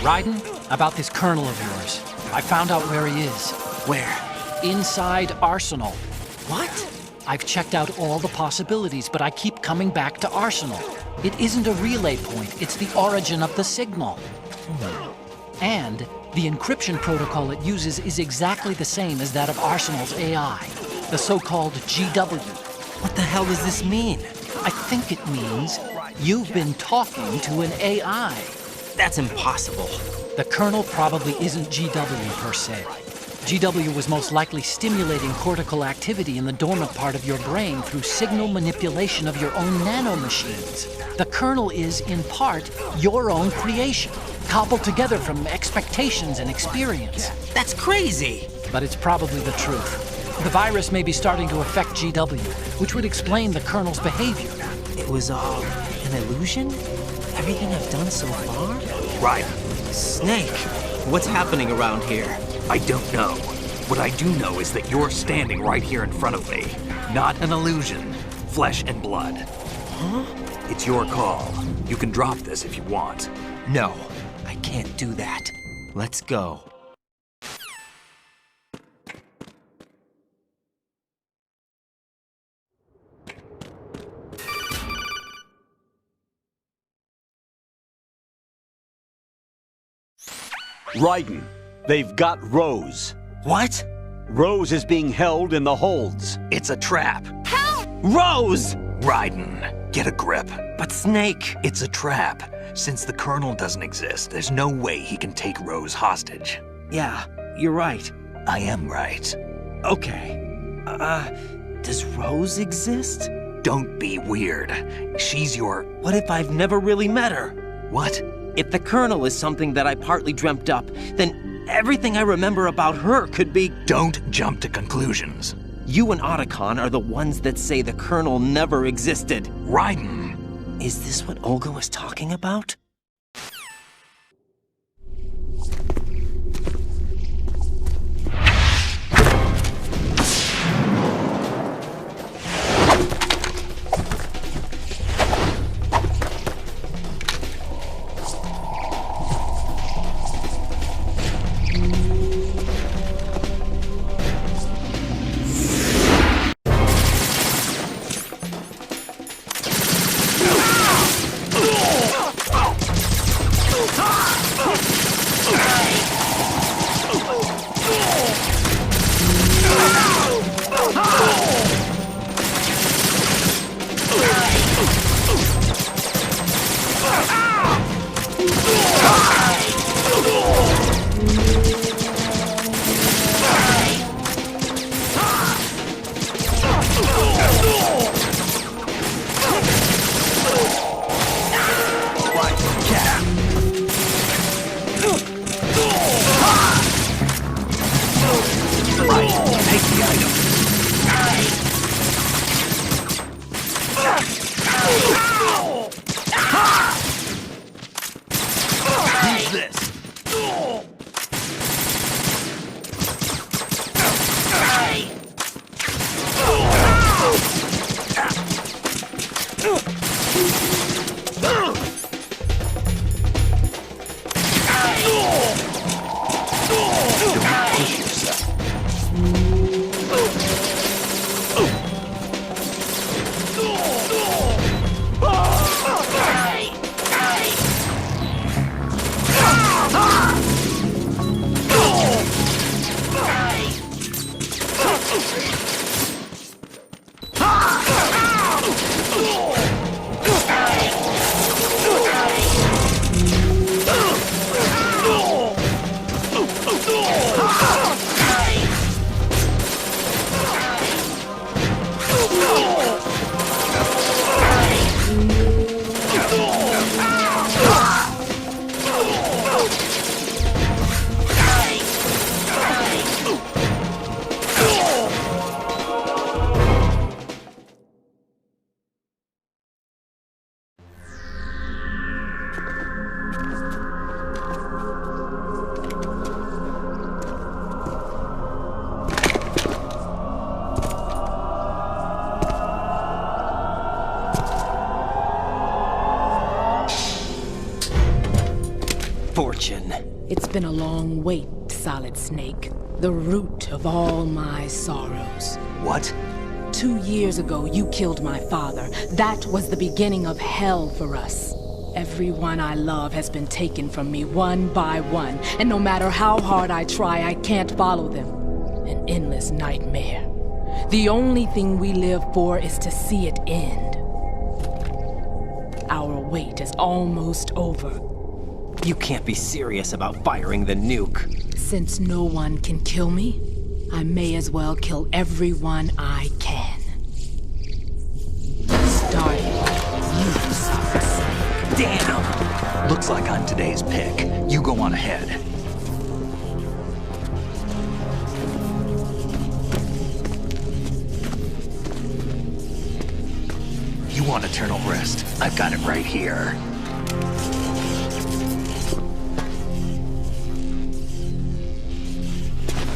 Raiden, about this colonel of yours. I found out where he is. Where? Inside Arsenal. What? I've checked out all the possibilities, but I keep coming back to Arsenal. It isn't a relay point, it's the origin of the signal. And the encryption protocol it uses is exactly the same as that of Arsenal's AI, the so-called GW. What the hell does this mean? I think it means you've been talking to an AI. That's impossible. The kernel probably isn't GW per se. GW was most likely stimulating cortical activity in the dormant part of your brain through signal manipulation of your own nanomachines. The kernel is, in part, your own creation, cobbled together from expectations and experience. That's crazy! But it's probably the truth. The virus may be starting to affect GW, which would explain the kernel's behavior. It was all an illusion? Everything I've done so far? Right. Snake, what's happening around here? I don't know. What I do know is that you're standing right here in front of me. Not an illusion. Flesh and blood. Huh? It's your call. You can drop this if you want. No, I can't do that. Let's go. Raiden, they've got Rose. What? Rose is being held in the holds. It's a trap. Rose! Raiden, get a grip. But Snake... It's a trap. Since the Colonel doesn't exist, there's no way he can take Rose hostage. Yeah, you're right. I am right. Okay. Does Rose exist? Don't be weird. She's your... What if I've never really met her? What? If the Colonel is something that I partly dreamt up, then everything I remember about her could be... Don't jump to conclusions. You and Otacon are the ones that say the Colonel never existed. Raiden! Is this what Olga was talking about? fortune. It's been a long wait, Solid Snake. The root of all my sorrows. What? 2 years ago, you killed my father. That was the beginning of hell for us. Everyone I love has been taken from me one by one, and no matter how hard I try, I can't follow them. An endless nightmare. The only thing we live for is to see it end. Our wait is almost over. You can't be serious about firing the nuke. Since no one can kill me, I may as well kill everyone I can. Starting with you, Solid Snake. Damn! Looks like I'm today's pick. You go on ahead. You want eternal rest? I've got it right here.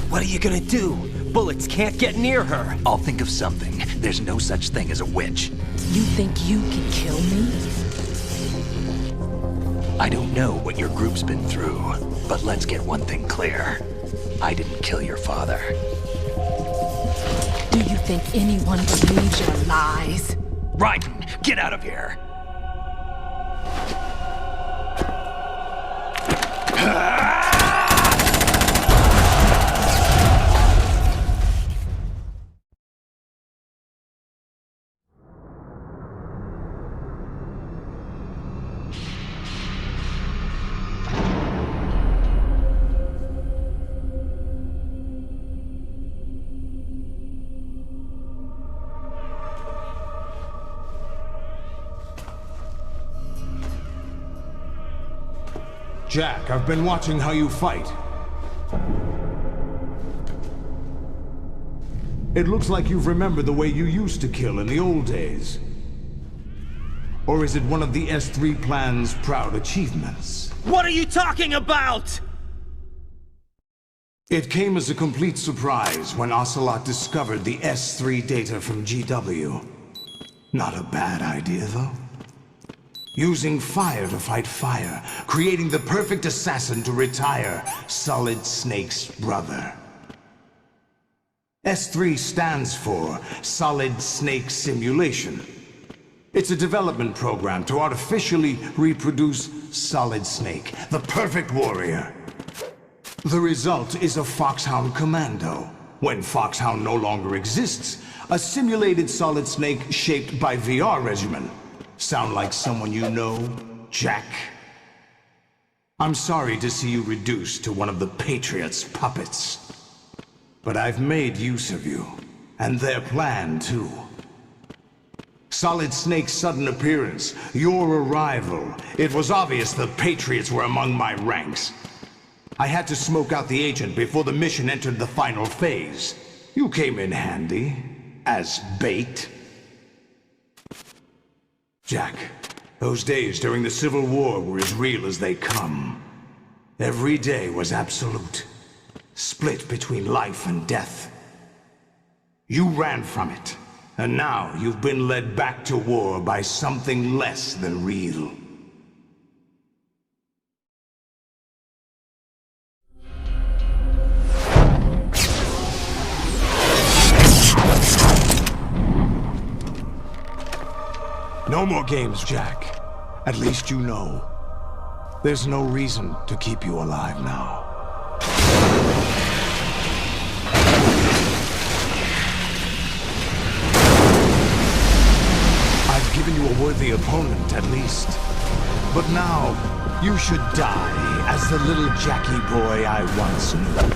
What are you gonna do? Bullets can't get near her. I'll think of something. There's no such thing as a witch. You think you can kill me? I don't know what your group's been through, but let's get one thing clear. I didn't kill your father. Do you think anyone believes your lies? Raiden, get out of here! Jack, I've been watching how you fight. It looks like you've remembered the way you used to kill in the old days. Or is it one of the S3 plan's proud achievements? What are you talking about? It came as a complete surprise when Ocelot discovered the S3 data from GW. Not a bad idea, though. Using fire to fight fire, creating the perfect assassin to retire Solid Snake's brother. S3 stands for Solid Snake Simulation. It's a development program to artificially reproduce Solid Snake, the perfect warrior. The result is a Foxhound Commando. When Foxhound no longer exists, a simulated Solid Snake shaped by VR regimen. Sound like someone you know, Jack? I'm sorry to see you reduced to one of the Patriots' puppets. But I've made use of you, and their plan too. Solid Snake's sudden appearance, your arrival, it was obvious the Patriots were among my ranks. I had to smoke out the agent before the mission entered the final phase. You came in handy, as bait. Jack, those days during the Civil War were as real as they come. Every day was absolute, split between life and death. You ran from it, and now you've been led back to war by something less than real. No more games, Jack. At least you know. There's no reason to keep you alive now. I've given you a worthy opponent, at least. But now, you should die as the little Jackie boy I once knew.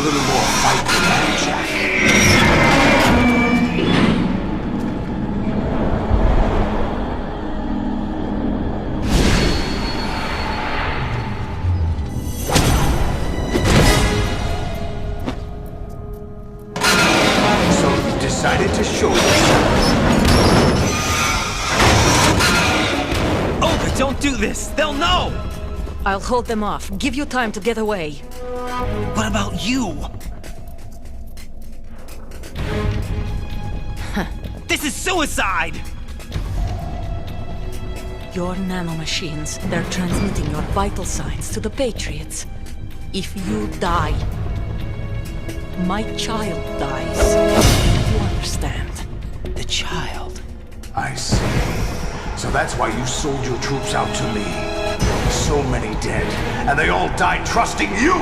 a little more fight than that, Jack. So you decided to show yourself. Olga, don't do this! They'll know! I'll hold them off. Give you time to get away. What about you? This is suicide! Your nanomachines, they're transmitting your vital signs to the Patriots. If you die, my child dies. You understand? The child. I see. So that's why you sold your troops out to me. So many dead, and they all died trusting you!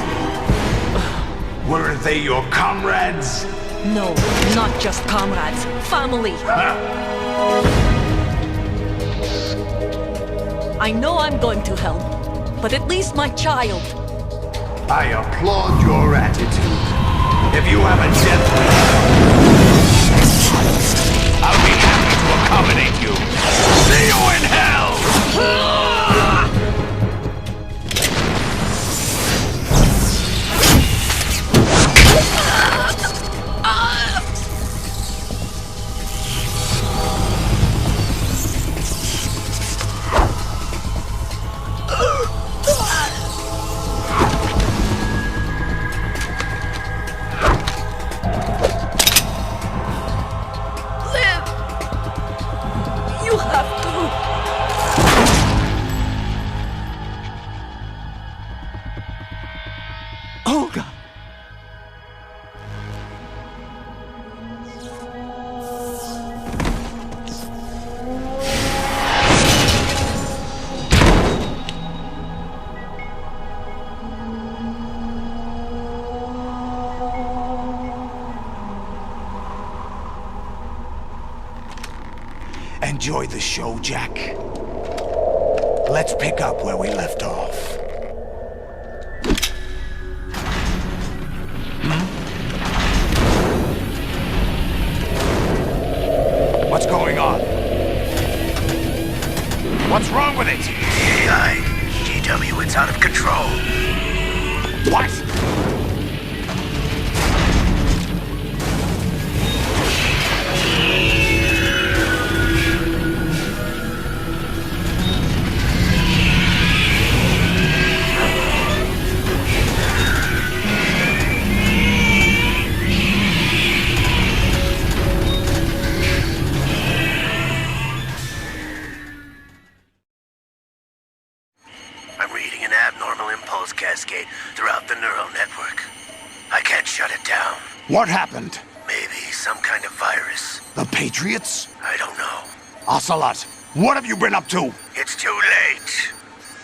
Weren't they your comrades? No, not just comrades. Family. I know I'm going to hell, but at least my child. I applaud your attitude. If you have a death wish, I'll be happy to accommodate you. See you in hell! Olga! Enjoy the show, Jack. Let's pick up where we left off. What's going on? What's wrong with it? AI, GW, it's out of control. What? I'm reading an abnormal impulse cascade throughout the neural network. I can't shut it down. What happened? Maybe some kind of virus. The Patriots? I don't know. Ocelot, what have you been up to? It's too late.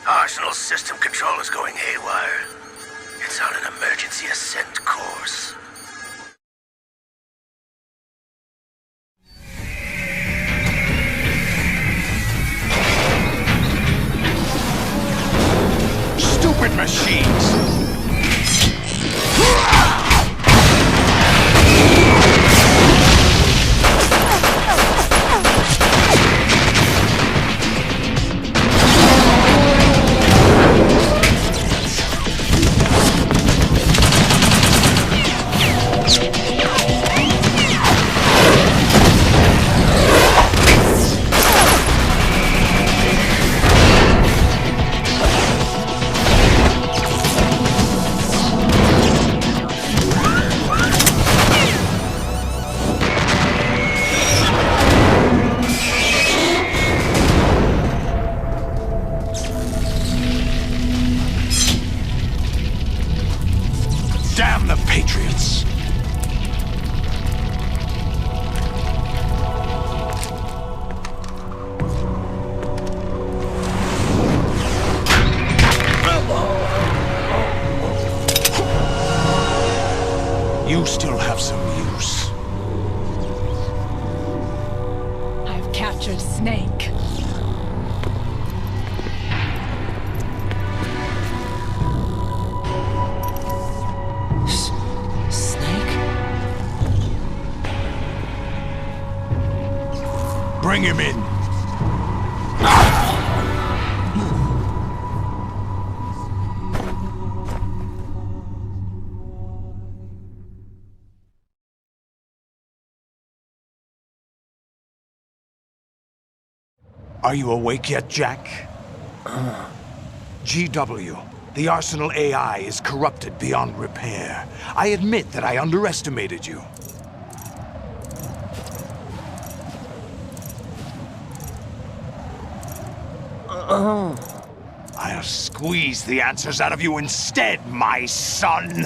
Arsenal's system control is going haywire. It's on an emergency ascent course. Stupid machines! Damn the Patriots! You still have some use. I've captured Snake. Bring him in. Are you awake yet, Jack? GW, the Arsenal AI is corrupted beyond repair. I admit that I underestimated you. I'll squeeze the answers out of you instead, my son!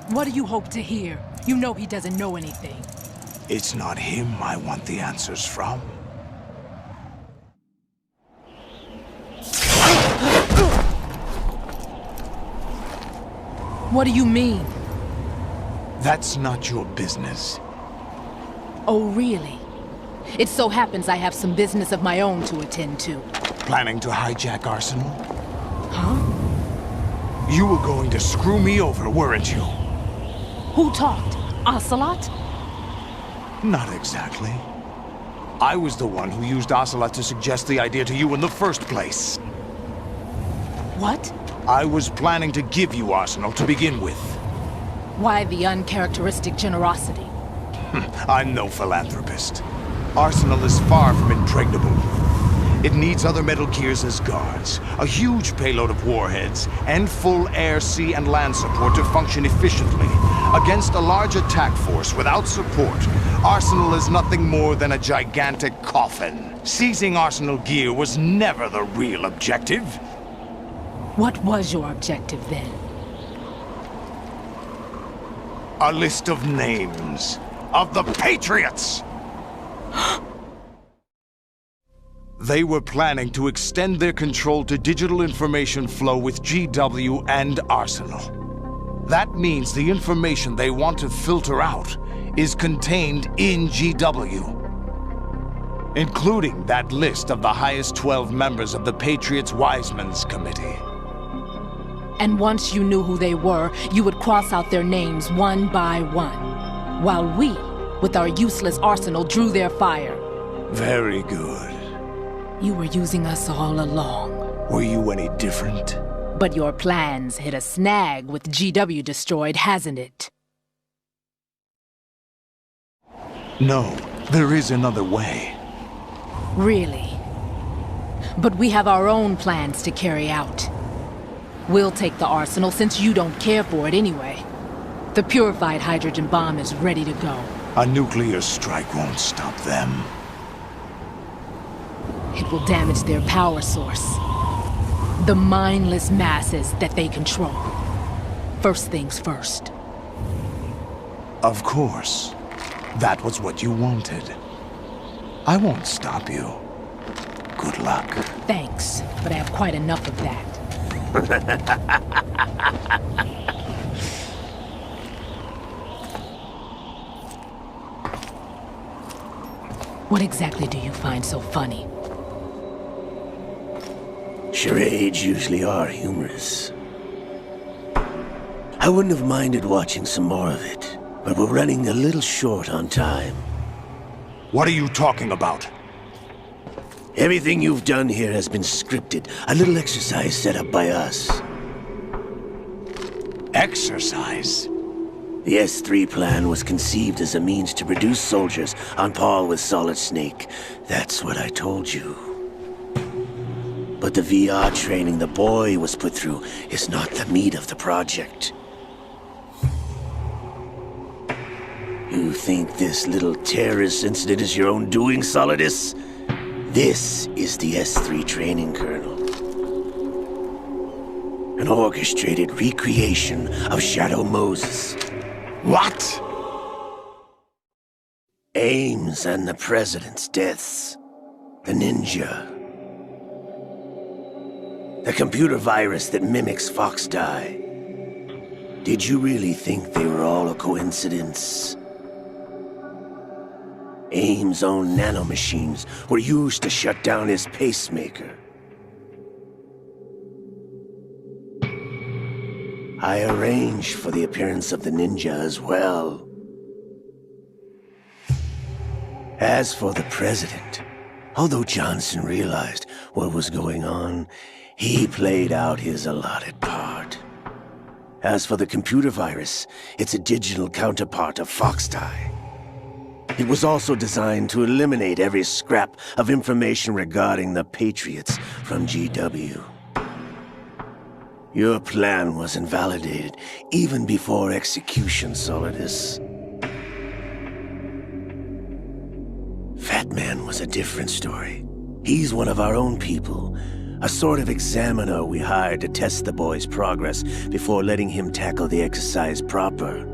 What do you hope to hear? You know he doesn't know anything. It's not him I want the answers from. What do you mean? That's not your business. Oh, really? It so happens I have some business of my own to attend to. Planning to hijack Arsenal? Huh? You were going to screw me over, weren't you? Who talked? Ocelot? Not exactly. I was the one who used Ocelot to suggest the idea to you in the first place. What? I was planning to give you Arsenal to begin with. Why the uncharacteristic generosity? I'm no philanthropist. Arsenal is far from impregnable. It needs other Metal Gears as guards, a huge payload of warheads, and full air, sea, and land support to function efficiently. Against a large attack force without support, Arsenal is nothing more than a gigantic coffin. Seizing Arsenal gear was never the real objective. What was your objective then? A list of names of the Patriots! They were planning to extend their control to digital information flow with GW and Arsenal. That means the information they want to filter out is contained in GW, including that list of the highest 12 members of the Patriots Wiseman's Committee. And once you knew who they were, you would cross out their names one by one, while we, with our useless arsenal, drew their fire. Very good. You were using us all along. Were you any different? But your plans hit a snag with GW destroyed, hasn't it? No, there is another way. Really? But we have our own plans to carry out. We'll take the arsenal since you don't care for it anyway. The purified hydrogen bomb is ready to go. A nuclear strike won't stop them. It will damage their power source. The mindless masses that they control. First things first. Of course. That was what you wanted. I won't stop you. Good luck. Thanks, but I have quite enough of that. What exactly do you find so funny? Charades usually are humorous. I wouldn't have minded watching some more of it, but we're running a little short on time. What are you talking about? Everything you've done here has been scripted, a little exercise set up by us. Exercise? The S3 plan was conceived as a means to produce soldiers on par with Solid Snake. That's what I told you. But the VR training the boy was put through is not the meat of the project. You think this little terrorist incident is your own doing, Solidus? This is the S3 training kernel. An orchestrated recreation of Shadow Moses. What? Ames and the President's deaths. The ninja. The computer virus that mimics Fox Die. Did you really think they were all a coincidence? AIM's own nanomachines were used to shut down his pacemaker. I arranged for the appearance of the ninja as well. As for the president, although Johnson realized what was going on, he played out his allotted part. As for the computer virus, it's a digital counterpart of Foxtie. It was also designed to eliminate every scrap of information regarding the Patriots from GW. Your plan was invalidated even before execution, Solidus. Fat Man was a different story. He's one of our own people, a sort of examiner we hired to test the boy's progress before letting him tackle the exercise proper.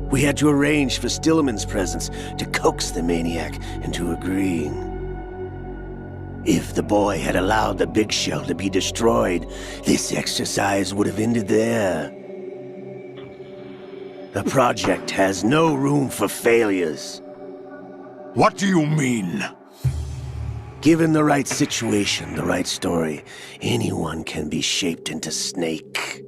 We had to arrange for Stillman's presence to coax the maniac into agreeing. If the boy had allowed the big shell to be destroyed, this exercise would have ended there. The project has no room for failures. What do you mean? Given the right situation, the right story, anyone can be shaped into Snake.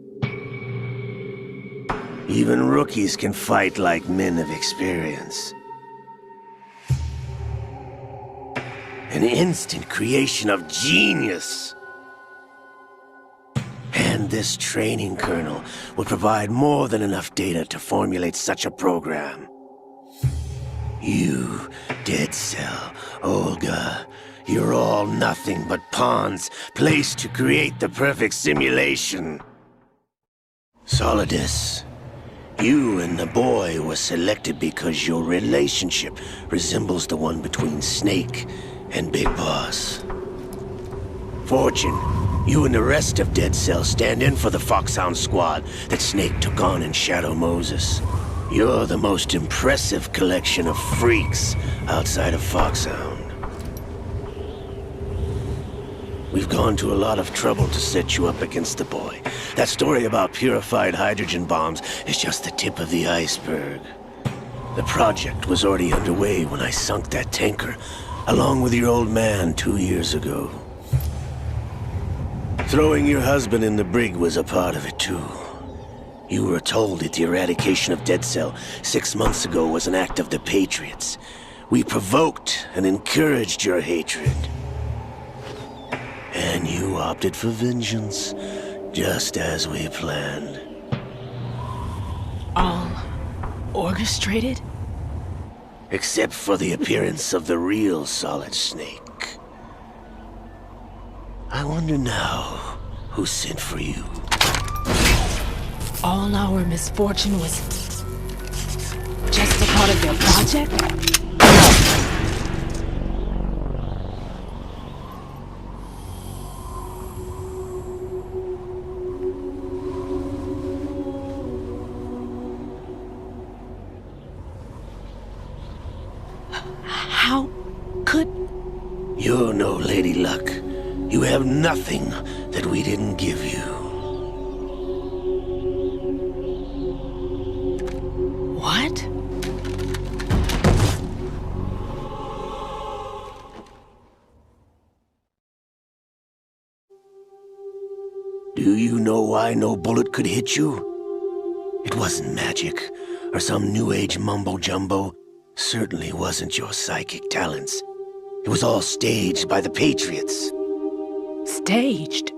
Even rookies can fight like men of experience. An instant creation of genius. And this training kernel would provide more than enough data to formulate such a program. You, Dead Cell, Olga, you're all nothing but pawns placed to create the perfect simulation. Solidus, you and the boy were selected because your relationship resembles the one between Snake and Big Boss. Fortune, you and the rest of Dead Cell stand in for the Foxhound squad that Snake took on in Shadow Moses. You're the most impressive collection of freaks outside of Foxhound. We've gone to a lot of trouble to set you up against the boy. That story about purified hydrogen bombs is just the tip of the iceberg. The project was already underway when I sunk that tanker, along with your old man 2 years ago. Throwing your husband in the brig was a part of it too. You were told that the eradication of Dead Cell 6 months ago was an act of the Patriots. We provoked and encouraged your hatred. And you opted for vengeance, just as we planned. All orchestrated? Except for the appearance of the real Solid Snake. I wonder now who sent for you. All our misfortune was just a part of their project? How could... You're no Lady Luck. You have nothing that we didn't give you. What? Do you know why no bullet could hit you? It wasn't magic, or some new age mumbo-jumbo. Certainly wasn't your psychic talents. It was all staged by the Patriots. Staged?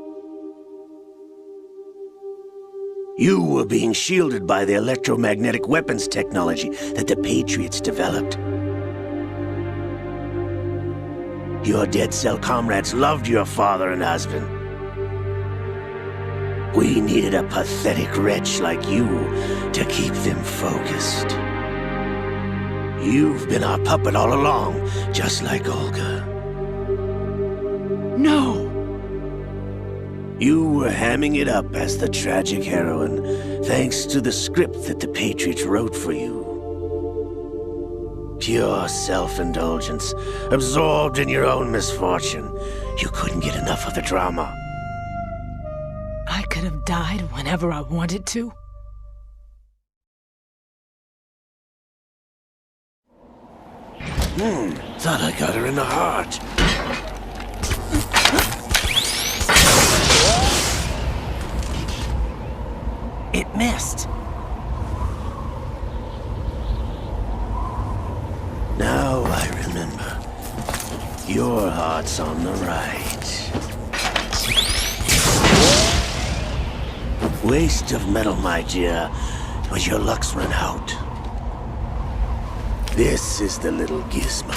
You were being shielded by the electromagnetic weapons technology that the Patriots developed. Your Dead Cell comrades loved your father and husband. We needed a pathetic wretch like you to keep them focused. You've been our puppet all along, just like Olga. No! You were hamming it up as the tragic heroine, thanks to the script that the Patriots wrote for you. Pure self-indulgence, absorbed in your own misfortune. You couldn't get enough of the drama. I could have died whenever I wanted to. Thought I got her in the heart. It missed. Now I remember. Your heart's on the right. Waste of metal, my dear, but your luck's run out. This is the little gizmo.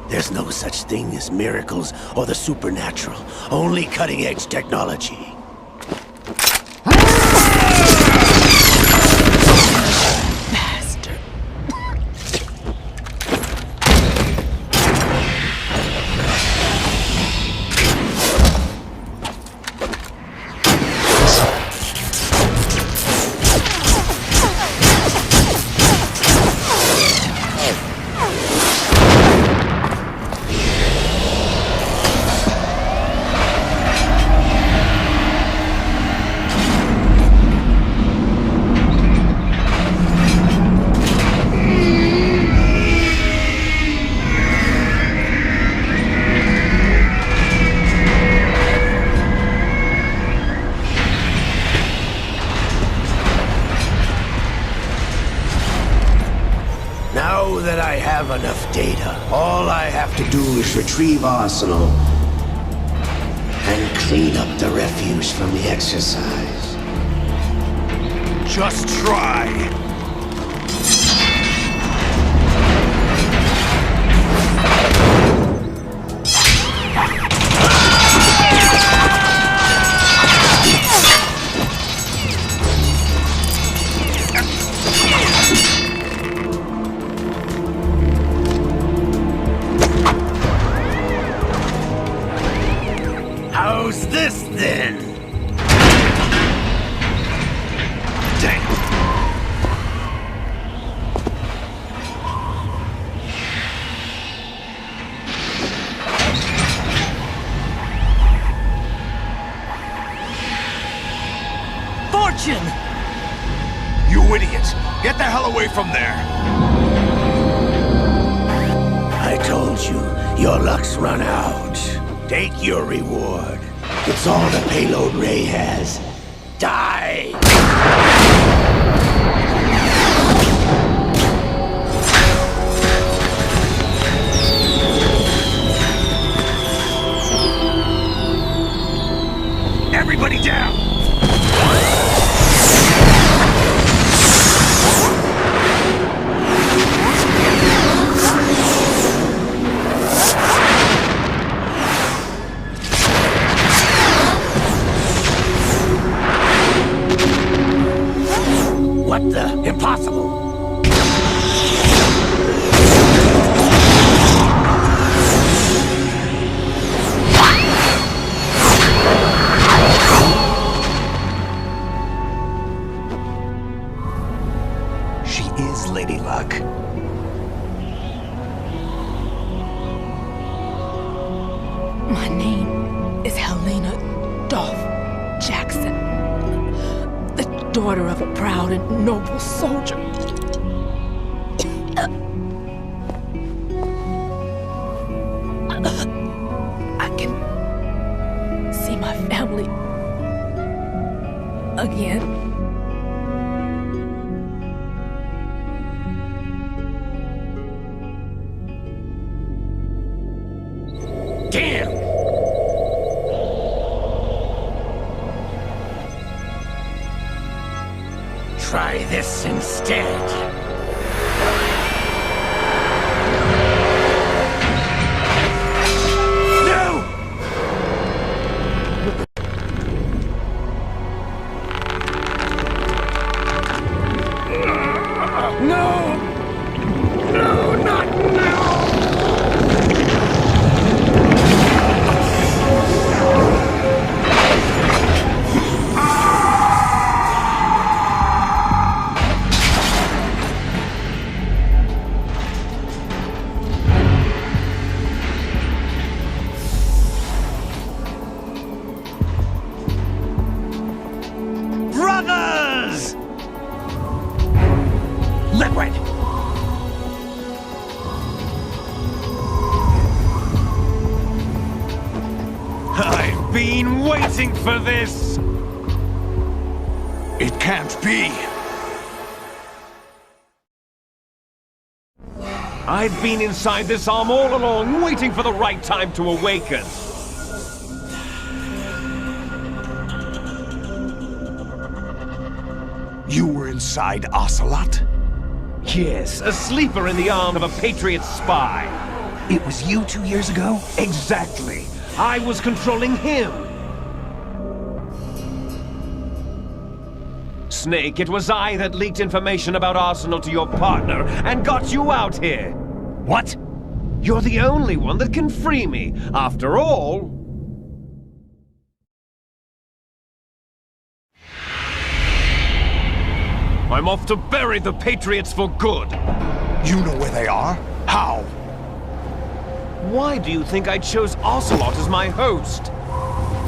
There's no such thing as miracles or the supernatural. Only cutting-edge technology. Bastard. Now that I have enough data, all I have to do is retrieve Arsenal and clean up the refuse from the exercise. Just try. How's this then? Damn. Fortune! You idiot! Get the hell away from there! I told you, your luck's run out. Take your reward. It's all the payload Ray has. Die! Everybody down! What the? Impossible! She is Lady Luck. My name is Helena Dolph Jackson, the daughter of a proud and noble soldier. I can see my family again. Damn! Try this instead. No! No! No, not now! for this! It can't be! I've been inside this arm all along, waiting for the right time to awaken. You were inside Ocelot? Yes, a sleeper in the arm of a Patriot spy. It was you 2 years ago? Exactly. I was controlling him. Snake, it was I that leaked information about Arsenal to your partner and got you out here. What? You're the only one that can free me. After all... I'm off to bury the Patriots for good. You know where they are? How? Why do you think I chose Ocelot as my host?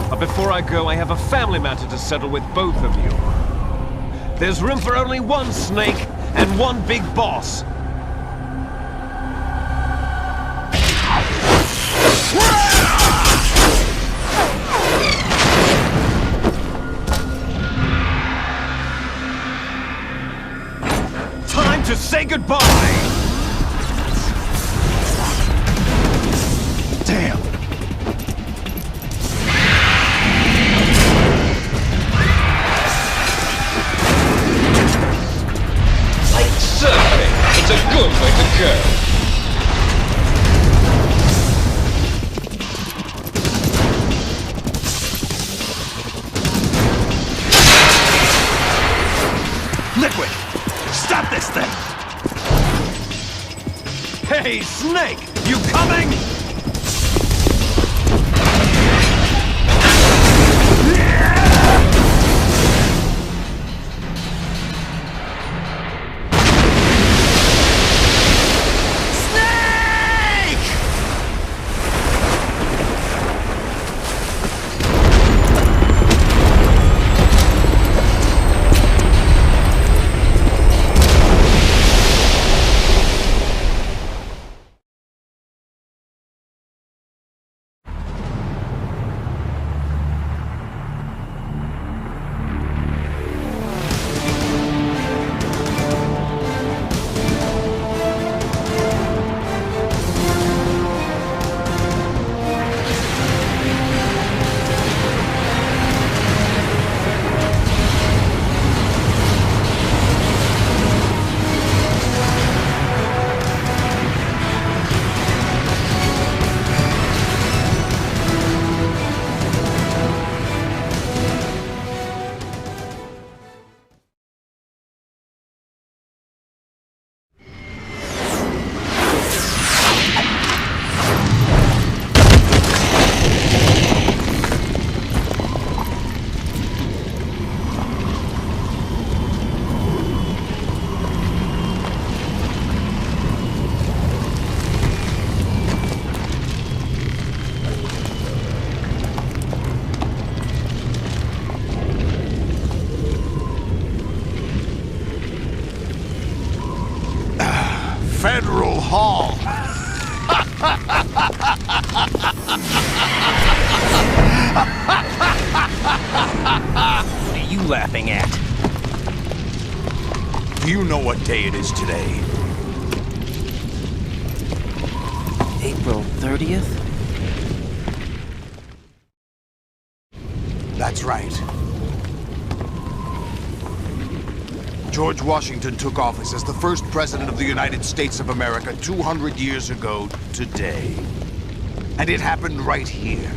But before I go, I have a family matter to settle with both of you. There's room for only one Snake and one big boss. Time to say goodbye! Damn! Like surfing, it's a good way to go. Liquid! Stop this thing! Hey, Snake! You coming? Federal Hall! What are you laughing at? Do you know what day it is today? April 30th? That's right. George Washington took office as the first president of the United States of America 200 years ago today. And it happened right here.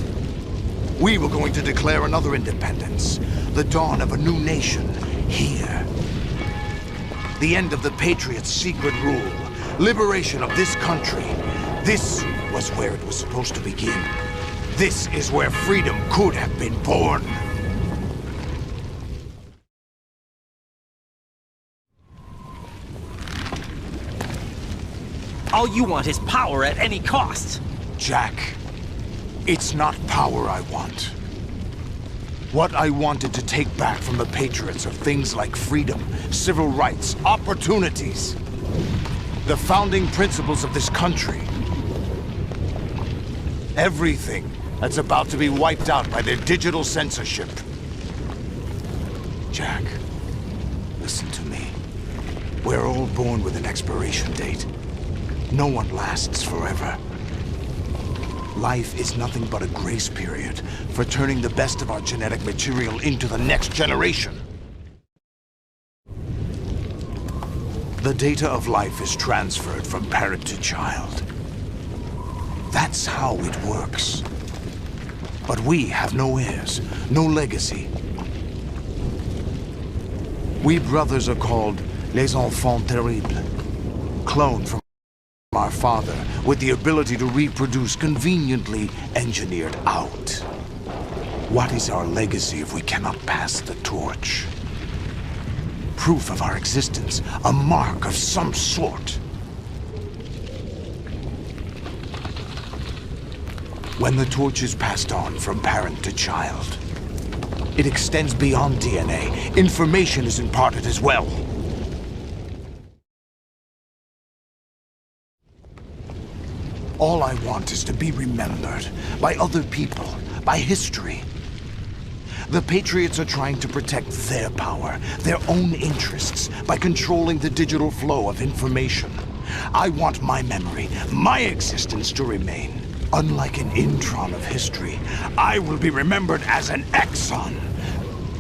We were going to declare another independence, the dawn of a new nation, here. The end of the Patriots' secret rule, liberation of this country. This was where it was supposed to begin. This is where freedom could have been born. All you want is power at any cost. Jack, it's not power I want. What I wanted to take back from the Patriots are things like freedom, civil rights, opportunities. The founding principles of this country. Everything that's about to be wiped out by their digital censorship. Jack, listen to me. We're all born with an expiration date. No one lasts forever. Life is nothing but a grace period for turning the best of our genetic material into the next generation. The data of life is transferred from parent to child. That's how it works. But we have no heirs, no legacy. We brothers are called les enfants terribles, cloned from our father with the ability to reproduce conveniently engineered out. What is our legacy if we cannot pass the torch? Proof of our existence, a mark of some sort. When the torch is passed on from parent to child, it extends beyond DNA. Information is imparted as well. All I want is to be remembered by other people, by history. The Patriots are trying to protect their power, their own interests, by controlling the digital flow of information. I want my memory, my existence to remain. Unlike an intron of history, I will be remembered as an exon.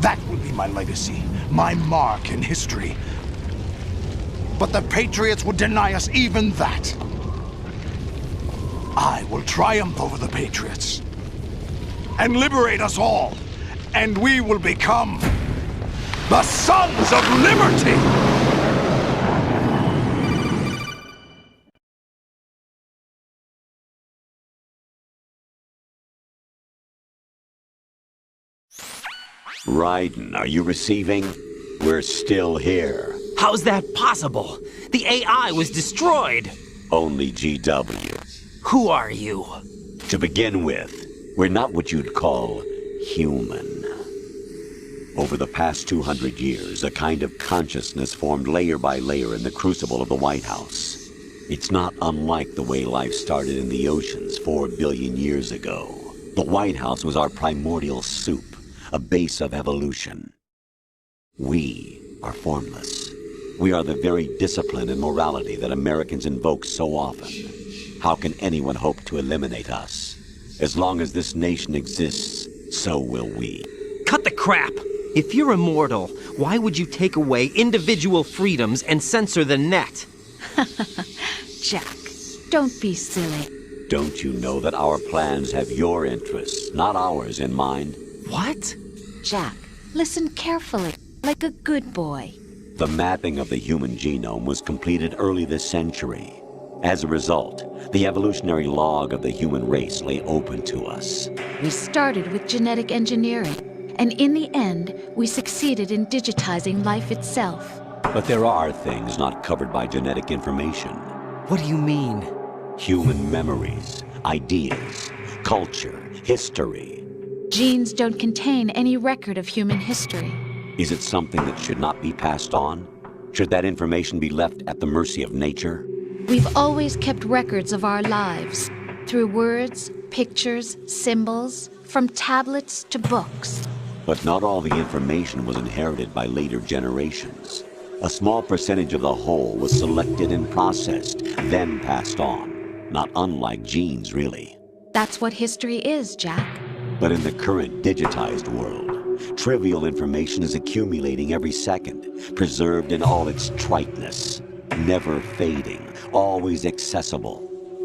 That will be my legacy, my mark in history. But the Patriots would deny us even that. I will triumph over the Patriots and liberate us all, and we will become the Sons of Liberty! Raiden, are you receiving? We're still here. How's that possible? The AI was destroyed. Only GW. Who are you? To begin with, we're not what you'd call human. Over the past 200 years, a kind of consciousness formed layer by layer in the crucible of the White House. It's not unlike the way life started in the oceans 4 billion years ago. The White House was our primordial soup, a base of evolution. We are formless. We are the very discipline and morality that Americans invoke so often. How can anyone hope to eliminate us? As long as this nation exists, so will we. Cut the crap! If you're immortal, why would you take away individual freedoms and censor the net? Jack, don't be silly. Don't you know that our plans have your interests, not ours, in mind? What? Jack, listen carefully, like a good boy. The mapping of the human genome was completed early this century. As a result, the evolutionary log of the human race lay open to us. We started with genetic engineering, and in the end, we succeeded in digitizing life itself. But there are things not covered by genetic information. What do you mean? Human memories, ideas, culture, history. Genes don't contain any record of human history. Is it something that should not be passed on? Should that information be left at the mercy of nature? We've always kept records of our lives, through words, pictures, symbols, from tablets to books. But not all the information was inherited by later generations. A small percentage of the whole was selected and processed, then passed on. Not unlike genes, really. That's what history is, Jack. But in the current digitized world, trivial information is accumulating every second, preserved in all its triteness, never fading, always accessible.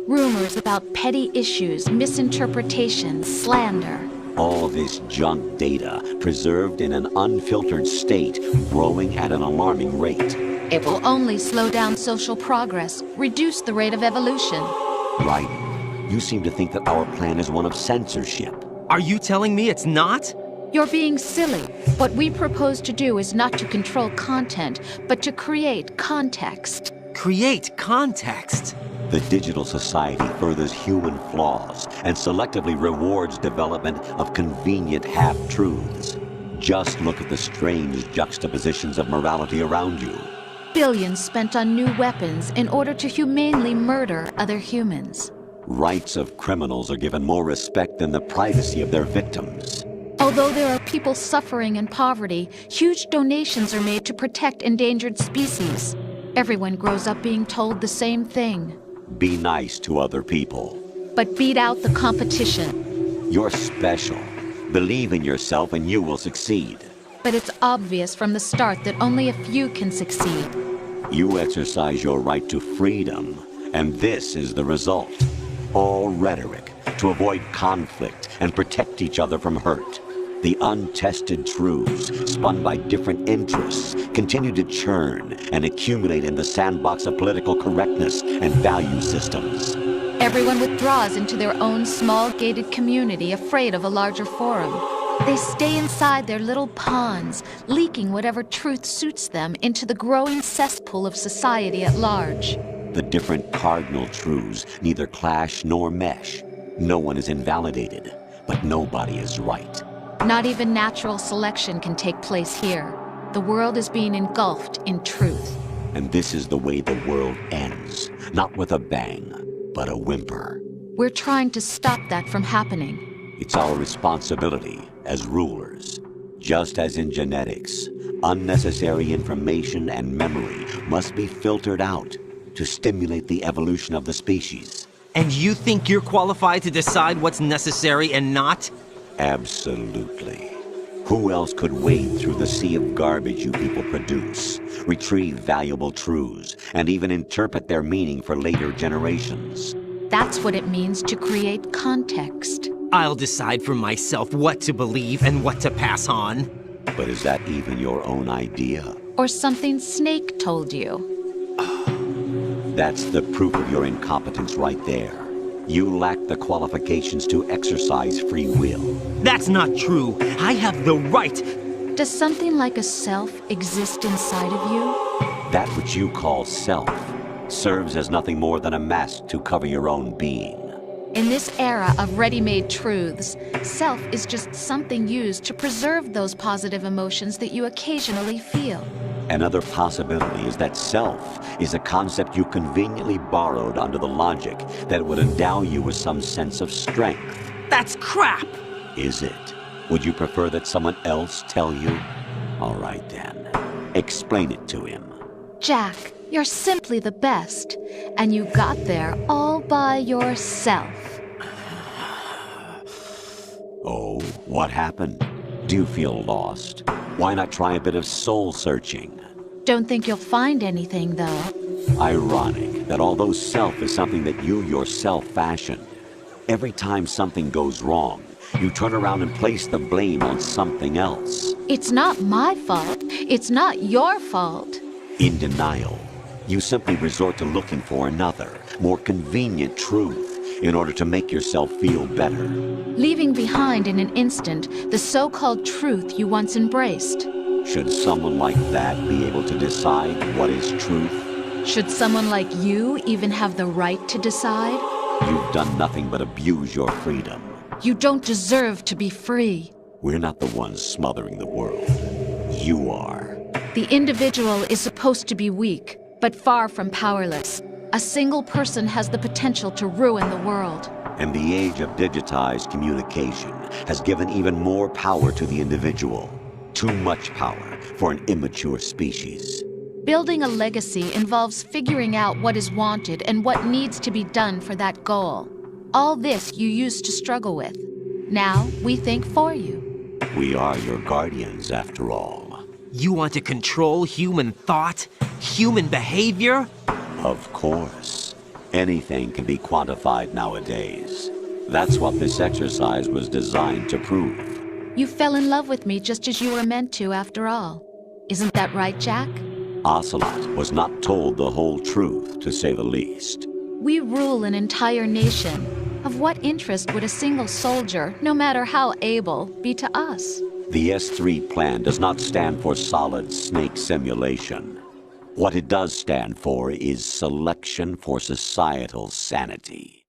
Rumors about petty issues, misinterpretations, slander. All this junk data, preserved in an unfiltered state, growing at an alarming rate. It will only slow down social progress, reduce the rate of evolution. Right. You seem to think that our plan is one of censorship. Are you telling me it's not? You're being silly. What we propose to do is not to control content, but to create context. Create context? The digital society furthers human flaws and selectively rewards development of convenient half-truths. Just look at the strange juxtapositions of morality around you. Billions spent on new weapons in order to humanely murder other humans. Rights of criminals are given more respect than the privacy of their victims. Although there are people suffering in poverty, huge donations are made to protect endangered species. Everyone grows up being told the same thing. Be nice to other people. But beat out the competition. You're special. Believe in yourself and you will succeed. But it's obvious from the start that only a few can succeed. You exercise your right to freedom, and this is the result. All rhetoric to avoid conflict and protect each other from hurt. The untested truths, spun by different interests, continue to churn and accumulate in the sandbox of political correctness and value systems. Everyone withdraws into their own small gated community, afraid of a larger forum. They stay inside their little ponds, leaking whatever truth suits them into the growing cesspool of society at large. The different cardinal truths neither clash nor mesh. No one is invalidated, but nobody is right. Not even natural selection can take place here. The world is being engulfed in truth. And this is the way the world ends. Not with a bang, but a whimper. We're trying to stop that from happening. It's our responsibility as rulers. Just as in genetics, unnecessary information and memory must be filtered out to stimulate the evolution of the species. And you think you're qualified to decide what's necessary and not? Absolutely. Who else could wade through the sea of garbage you people produce, retrieve valuable truths, and even interpret their meaning for later generations? That's what it means to create context. I'll decide for myself what to believe and what to pass on. But is that even your own idea? Or something Snake told you? That's the proof of your incompetence right there. You lack the qualifications to exercise free will. That's not true. I have the right. Does something like a self exist inside of you? That which you call self serves as nothing more than a mask to cover your own being. In this era of ready-made truths, self is just something used to preserve those positive emotions that you occasionally feel. Another possibility is that self is a concept you conveniently borrowed under the logic that it would endow you with some sense of strength. That's crap! Is it? Would you prefer that someone else tell you? All right then. Explain it to him. Jack, you're simply the best, and you got there all by yourself. Oh, what happened? Do you feel lost? Why not try a bit of soul-searching? Don't think you'll find anything, though. Ironic that although self is something that you yourself fashioned, every time something goes wrong, you turn around and place the blame on something else. It's not my fault. It's not your fault. In denial, you simply resort to looking for another, more convenient truth in order to make yourself feel better. Leaving behind in an instant the so-called truth you once embraced. Should someone like that be able to decide what is truth? Should someone like you even have the right to decide? You've done nothing but abuse your freedom. You don't deserve to be free. We're not the ones smothering the world. You are. The individual is supposed to be weak, but far from powerless. A single person has the potential to ruin the world. And the age of digitized communication has given even more power to the individual. Too much power for an immature species. Building a legacy involves figuring out what is wanted and what needs to be done for that goal. All this you used to struggle with. Now we think for you. We are your guardians, after all. You want to control human thought? Human behavior? Of course. Anything can be quantified nowadays. That's what this exercise was designed to prove. You fell in love with me just as you were meant to, after all. Isn't that right, Jack? Ocelot was not told the whole truth, to say the least. We rule an entire nation. Of what interest would a single soldier, no matter how able, be to us? The S3 plan does not stand for solid snake simulation. What it does stand for is selection for societal sanity.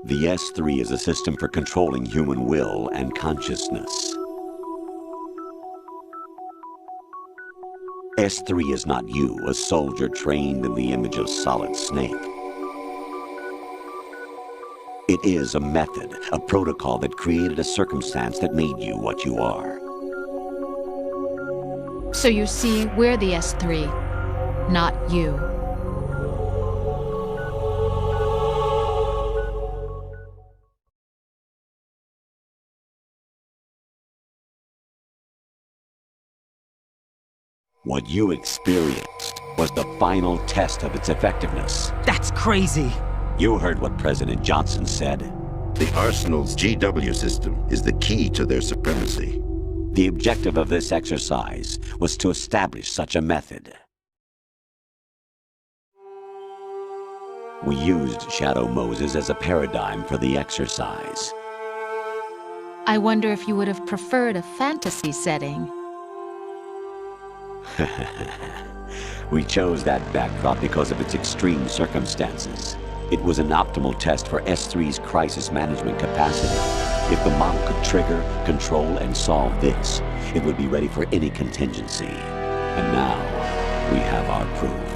The S3 is a system for controlling human will and consciousness. S3 is not you, a soldier trained in the image of Solid Snake. It is a method, a protocol that created a circumstance that made you what you are. So you see, we're the S3, not you. What you experienced was the final test of its effectiveness. That's crazy. You heard what President Johnson said. The Arsenal's GW system is the key to their supremacy. The objective of this exercise was to establish such a method. We used Shadow Moses as a paradigm for the exercise. I wonder if you would have preferred a fantasy setting. We chose that backdrop because of its extreme circumstances. It was an optimal test for S3's crisis management capacity. If the model could trigger, control, and solve this, it would be ready for any contingency. And now, we have our proof.